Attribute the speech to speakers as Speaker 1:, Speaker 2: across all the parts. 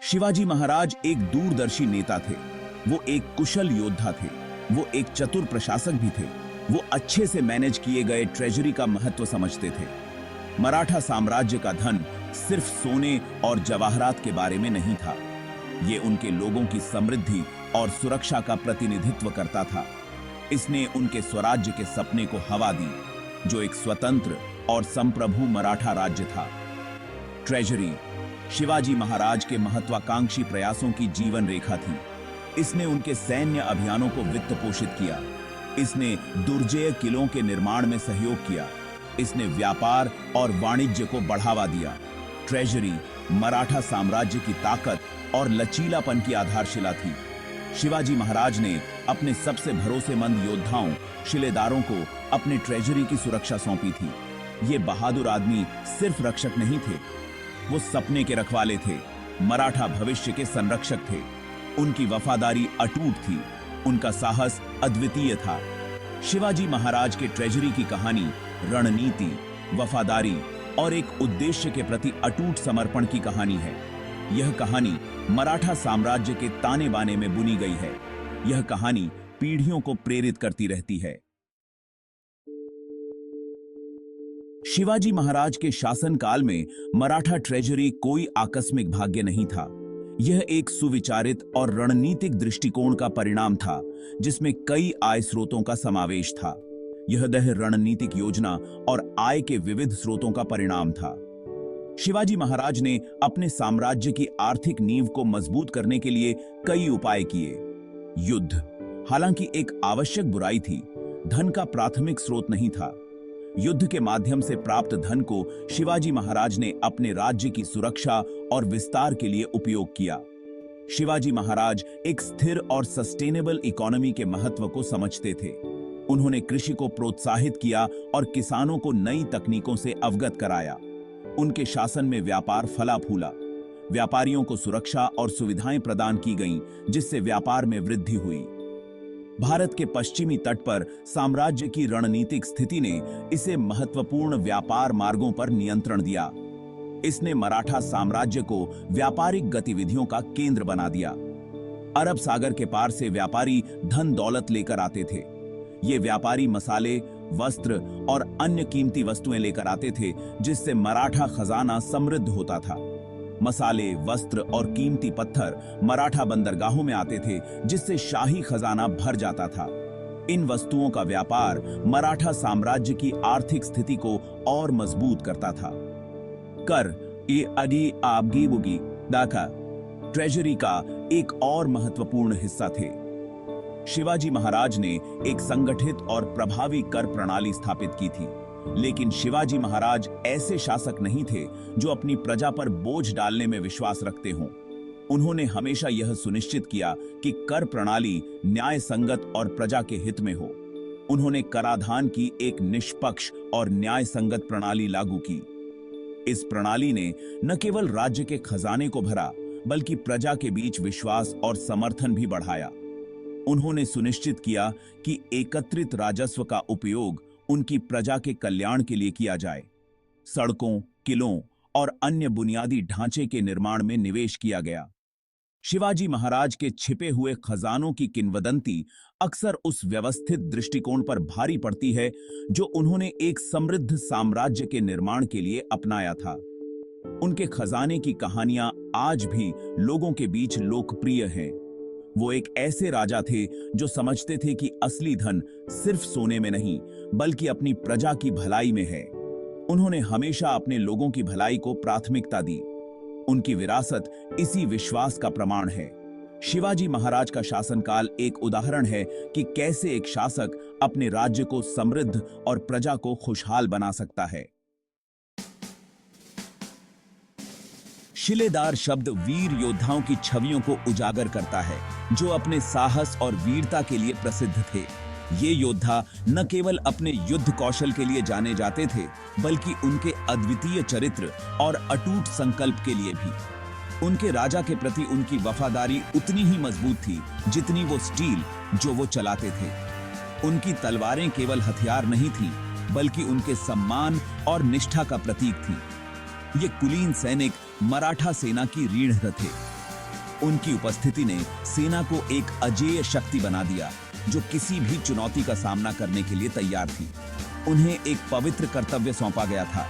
Speaker 1: शिवाजी महाराज एक दूरदर्शी नेता थे। वो एक कुशल योद्धा थे। वो एक चतुर प्रशासक भी थे। वो अच्छे से मैनेज किए गए ट्रेजरी का महत्व समझते थे। मराठा साम्राज्य का धन सिर्फ सोने और जवाहरात के बारे में नहीं था। ये उनके लोगों की समृद्धि और सुरक्षा का प्रतिनिधित्व करता था। इसने उनके स्वराज्य के सपने को हवा दी, जो एक स्वतंत्र और संप्रभु मराठा राज्य था। ट्रेजरी शिवाजी महाराज के महत्वाकांक्षी प्रयासों की जीवन रेखा थी। इसने उनके सैन्य अभियानों को वित्त पोषित किया। इसने दुर्जेय किलों के निर्माण में सहयोग किया। इसने व्यापार और वाणिज्य को बढ़ावा दिया। ट्रेजरी मराठा साम्राज्य की ताकत और लचीलापन की आधारशिला थी। शिवाजी महाराज ने अपने सबसे भरोसेमंद योद्धाओं शिलेदारों को अपने ट्रेजरी की सुरक्षा सौंपी थी। ये बहादुर आदमी सिर्फ रक्षक नहीं थे, वो सपने के रखवाले थे, मराठा भविष्य के संरक्षक थे। उनकी वफादारी अटूट थी, उनका साहस अद्वितीय था। शिवाजी महाराज के ट्रेजरी की कहानी रणनीति, वफादारी और एक उद्देश्य के प्रति अटूट समर्पण की कहानी है। यह कहानी मराठा साम्राज्य के ताने बाने में बुनी गई है। यह कहानी पीढ़ियों को प्रेरित करती रहती है। शिवाजी महाराज के शासनकाल में मराठा ट्रेजरी कोई आकस्मिक भाग्य नहीं था। यह एक सुविचारित और रणनीतिक दृष्टिकोण का परिणाम था, जिसमें कई आय स्रोतों का समावेश था। यह रणनीतिक योजना और आय के विविध स्रोतों का परिणाम था। शिवाजी महाराज ने अपने साम्राज्य की आर्थिक नींव को मजबूत करने के लिए कई उपाय किए। युद्ध हालांकि एक आवश्यक बुराई थी, धन का प्राथमिक स्रोत नहीं था। युद्ध के माध्यम से प्राप्त धन को शिवाजी महाराज ने अपने राज्य की सुरक्षा और विस्तार के लिए उपयोग किया। शिवाजी महाराज एक स्थिर और सस्टेनेबल इकोनॉमी के महत्व को समझते थे। उन्होंने कृषि को प्रोत्साहित किया और किसानों को नई तकनीकों से अवगत कराया। उनके शासन में व्यापार फला फूला। व्यापारियों को सुरक्षा और सुविधाएं प्रदान की गईं, जिससे व्यापार में वृद्धि हुई। भारत के पश्चिमी तट पर साम्राज्य की रणनीतिक स्थिति ने इसे महत्वपूर्ण व्यापार मार्गों पर नियंत्रण दिया। इसने मराठा साम्राज्य को व्यापारिक गतिविधियों का केंद्र बना दिया। अरब सागर के पार से व्यापारी धन दौलत लेकर आते थे। ये व्यापारी मसाले, वस्त्र और अन्य कीमती वस्तुएं लेकर आते थे, जिससे मराठा खजाना समृद्ध होता था। मसाले, वस्त्र और कीमती पत्थर मराठा बंदरगाहों में आते थे, जिससे शाही खजाना भर जाता था। इन वस्तुओं का व्यापार मराठा साम्राज्य की आर्थिक स्थिति को और मजबूत करता था। कर ये अडी आबगी बुगी दाखा ट्रेजरी का एक और महत्वपूर्ण हिस्सा थे। शिवाजी महाराज ने एक संगठित और प्रभावी कर प्रणाली स्थापित की थी, लेकिन शिवाजी महाराज ऐसे शासक नहीं थे जो अपनी प्रजा पर बोझ डालने में विश्वास रखते हों। उन्होंने हमेशा यह सुनिश्चित किया कि कर प्रणाली न्याय संगत और प्रजा के हित में हो। उन्होंने कराधान की एक निष्पक्ष और न्याय संगत प्रणाली लागू की। इस प्रणाली ने न केवल राज्य के खजाने को भरा, बल्कि प्रजा के बीच विश्वास और समर्थन भी बढ़ाया। उन्होंने सुनिश्चित किया कि एकत्रित राजस्व का उपयोग उनकी प्रजा के कल्याण के लिए किया जाए। सड़कों, किलों और अन्य बुनियादी ढांचे के निर्माण में निवेश किया गया। शिवाजी महाराज के छिपे हुए खजानों की किंवदंती अक्सर उस व्यवस्थित दृष्टिकोण पर भारी पड़ती है जो उन्होंने एक समृद्ध साम्राज्य के निर्माण के लिए अपनाया था। उनके खजाने की कहानियां आज भी लोगों के बीच लोकप्रिय हैं। वो एक ऐसे राजा थे जो समझते थे कि असली धन सिर्फ सोने में नहीं, बल्कि अपनी प्रजा की भलाई में है। उन्होंने हमेशा अपने लोगों की भलाई को प्राथमिकता दी। उनकी विरासत इसी विश्वास का प्रमाण है। शिवाजी महाराज का शासनकाल एक उदाहरण है कि कैसे एक शासक अपने राज्य को समृद्ध और प्रजा को खुशहाल बना सकता है। शिलेदार शब्द वीर योद्धाओं की छवियों को उजागर करता है, जो अपने साहस और वीरता के लिए प्रसिद्ध थे। ये योद्धा न केवल अपने युद्ध कौशल के लिए जाने जाते थे, बल्कि उनके अद्वितीय चरित्र और अटूट संकल्प के लिए भी। उनके राजा के प्रति उनकी वफादारी उतनी ही मजबूत थी जितनी वो स्टील जो वो चलाते थे। उनकी तलवारें केवल हथियार नहीं थीं, बल्कि उनके सम्मान और निष्ठा का प्रतीक थी। ये कुलीन सैनिक मराठा सेना की रीढ़ थे। उनकी उपस्थिति ने सेना को एक अजेय शक्ति बना दिया जो किसी भी चुनौती का सामना करने के लिए तैयार थी। उन्हें एक पवित्र कर्तव्य सौंपा गया था,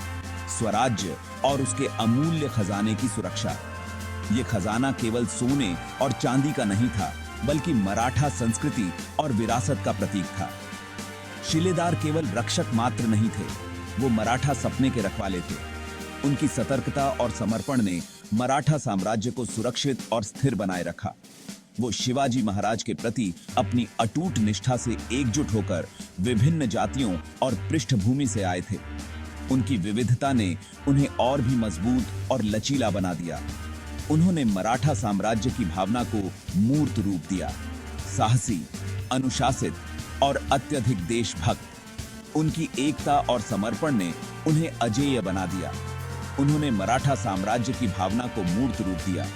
Speaker 1: स्वराज्य और उसके अमूल्य खजाने की सुरक्षा। ये खजाना केवल सोने और चांदी का नहीं था, बल्कि मराठा संस्कृति और विरासत का प्रतीक था। शिलेदार केवल रक्षक मात्र नहीं थे, वो मराठा सपने के रखवाले थे। उनकी सतर्कता और समर्पण ने मराठा साम्राज्य को सुरक्षित और स्थिर बनाए रखा। वो शिवाजी महाराज के प्रति अपनी अटूट निष्ठा से एकजुट होकर विभिन्न जातियों और पृष्ठभूमि से आए थे। उनकी विविधता ने उन्हें और भी मजबूत और लचीला बना दिया। उन्होंने मराठा साम्राज्य की भावना को मूर्त रूप दिया, साहसी, अनुशासित और अत्यधिक देशभक्त। उनकी एकता और समर्पण ने उन्हें अजेय बना दिया। उन्होंने मराठा साम्राज्य की भावना को मूर्त रूप दिया,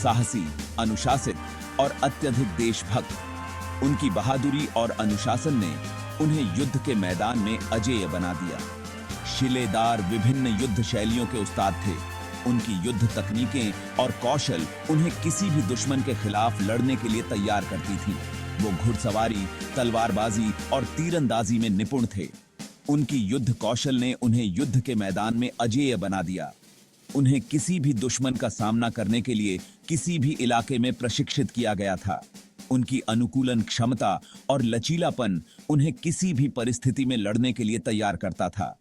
Speaker 1: साहसी, अनुशासित और अत्यधिक देशभक्त। उनकी बहादुरी और अनुशासन ने उन्हें युद्ध के मैदान में अजेय बना दिया। शिलेदार विभिन्न युद्ध शैलियों के उस्ताद थे। उनकी युद्ध तकनीकें और कौशल उन्हें किसी भी दुश्मन के खिलाफ लड़ने के लिए तैयार करती थी। वो घुड़सवारी, तलवारबाजी और तीरंदाजी में निपुण थे। उनकी युद्ध कौशल ने उन्हें युद्ध के मैदान में अजेय बना दिया। उन्हें किसी भी दुश्मन का सामना करने के लिए किसी भी इलाके में प्रशिक्षित किया गया था। उनकी अनुकूलन क्षमता और लचीलापन उन्हें किसी भी परिस्थिति में लड़ने के लिए तैयार करता था।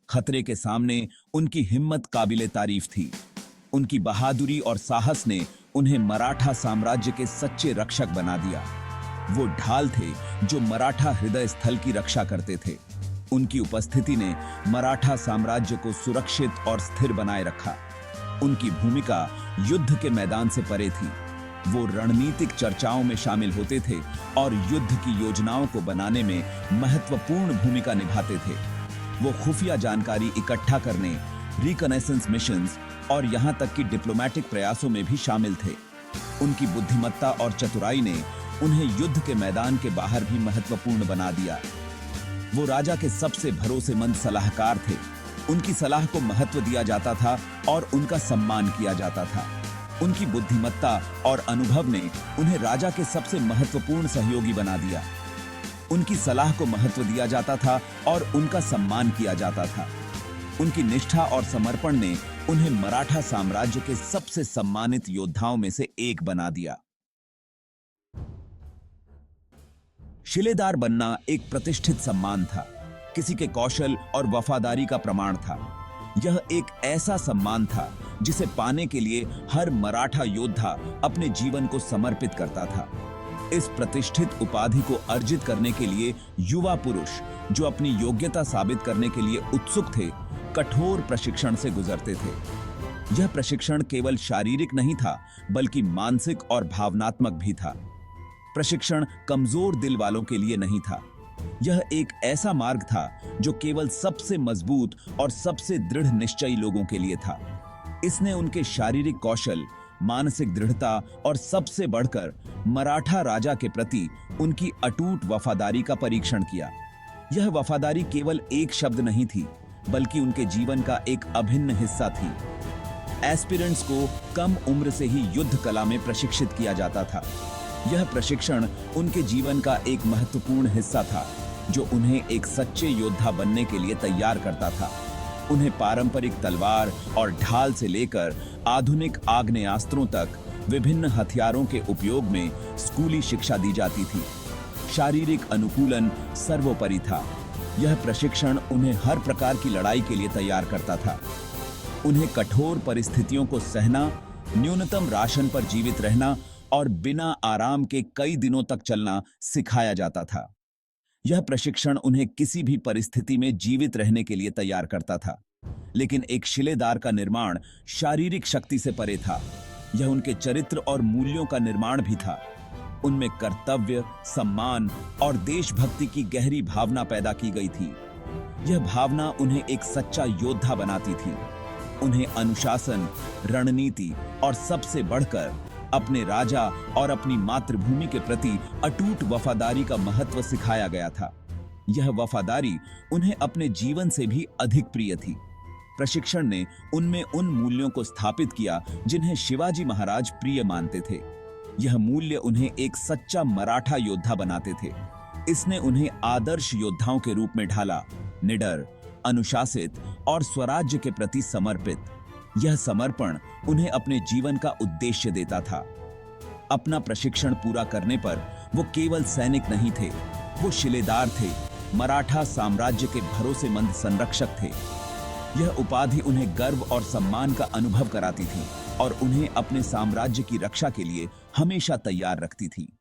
Speaker 1: खतरे के सामने उनकी हिम्मत काबिले तारीफ थी। उनकी बहादुरी और साहस ने उन्हें मराठा साम्राज्य के सच्चे रक्षक बना दिया। वो ढाल थे जो मराठा हृदय स्थल की रक्षा करते थे। उनकी उपस्थिति ने मराठा साम्राज्य को सुरक्षित और स्थिर बनाए रखा। उनकी भूमिका युद्ध के मैदान से परे थी। वो रणनीतिक चर्चाओं में शामिल होते थे और युद्ध की योजनाओं को बनाने में महत्वपूर्ण भूमिका निभाते थे। वो खुफिया जानकारी इकट्ठा करने, रिकनेसेंस मिशंस और यहां तक कि डिप्लोमेटिक प्रयासों में भी शामिल थे। उनकी बुद्धिमत्ता और चतुराई ने उन्हें युद्ध के मैदान के बाहर भी महत्वपूर्ण बना दिया। वो राजा के सबसे भरोसेमंद सलाहकार थे। उनकी सलाह को महत्व दिया जाता था और उनका सम्मान किया जाता था। उनकी बुद्धिमत्ता और अनुभव ने उन्हें राजा के सबसे महत्वपूर्ण सहयोगी बना दिया। उनकी सलाह को महत्व दिया जाता था और उनका सम्मान किया जाता था। उनकी निष्ठा और समर्पण ने उन्हें मराठा साम्राज्य के सबसे सम्मानित योद्धाओं में से एक बना दिया। शिलेदार बनना एक प्रतिष्ठित सम्मान था, किसी के कौशल और वफादारी का प्रमाण था। यह एक ऐसा सम्मान था जिसे पाने के लिए हर मराठा योद्धा अपने जीवन को समर्पित करता था। इस प्रतिष्ठित उपाधि को अर्जित करने के लिए युवा पुरुष जो अपनी योग्यता साबित करने के लिए उत्सुक थे, कठोर प्रशिक्षण से गुजरते थे। यह प्रशिक्षण केवल शारीरिक नहीं था, बल्कि मानसिक और भावनात्मक भी था। प्रशिक्षण कमजोर दिल वालों के लिए नहीं था। यह एक ऐसा मार्ग था जो केवल सबसे मजबूत और सबसे दृढ़ निश्चयी लोगों के लिए था। इसने उनके शारीरिक कौशल, मानसिक दृढ़ता और सबसे बढ़कर मराठा राजा के प्रति उनकी अटूट वफादारी का परीक्षण किया। यह वफादारी केवल एक शब्द नहीं थी, बल्कि उनके जीवन का एक अभिन्न हिस्सा थी। एस्पिरेंट्स को कम उम्र से ही युद्ध कला में प्रशिक्षित किया जाता था। यह प्रशिक्षण उनके जीवन का एक महत्वपूर्ण हिस्सा था, जो उन्हें एक सच्चे योद्धा बनने के लिए तैयार करता था। उन्हें पारंपरिक तलवार और ढाल से लेकर आधुनिक आग्नेयास्त्रों तक विभिन्न हथियारों के उपयोग में स्कूली शिक्षा दी जाती थी। शारीरिक अनुकूलन सर्वोपरि था। यह प्रशिक्षण उन्हें हर प्रकार की लड़ाई के लिए तैयार करता था। उन्हें कठोर परिस्थितियों को सहना, न्यूनतम राशन पर जीवित रहना और बिना आराम के कई दिनों तक चलना सिखाया जाता था। यह प्रशिक्षण उन्हें किसी भी परिस्थिति में जीवित रहने के लिए तैयार करता था। लेकिन एक शिलेदार का निर्माण शारीरिक शक्ति से परे था। यह उनके चरित्र और मूल्यों का निर्माण भी था। उनमें कर्तव्य, सम्मान और देशभक्ति की गहरी भावना पैदा की गई थी। यह भावना उन्हें एक सच्चा योद्धा बनाती थी। उन्हें अनुशासन, रणनीति और सबसे बढ़कर अपने राजा और अपनी मातृभूमि के प्रति अटूट वफादारी का महत्व सिखाया गया था। यह वफादारी उन्हें अपने जीवन से भी अधिक प्रिय थी। प्रशिक्षण ने उनमें उन मूल्यों को स्थापित किया जिन्हें शिवाजी महाराज प्रिय मानते थे। यह मूल्य उन्हें एक सच्चा मराठा योद्धा बनाते थे। इसने उन्हें आदर्श योद्धाओं के रूप में ढाला, निडर, अनुशासित और स्वराज्य के प्रति समर्पित। यह समर्पण उन्हें अपने जीवन का उद्देश्य देता था। अपना प्रशिक्षण पूरा करने पर वो केवल सैनिक नहीं थे, वो शिलेदार थे, मराठा साम्राज्य के भरोसेमंद संरक्षक थे। यह उपाधि उन्हें गर्व और सम्मान का अनुभव कराती थी और उन्हें अपने साम्राज्य की रक्षा के लिए हमेशा तैयार रखती थी।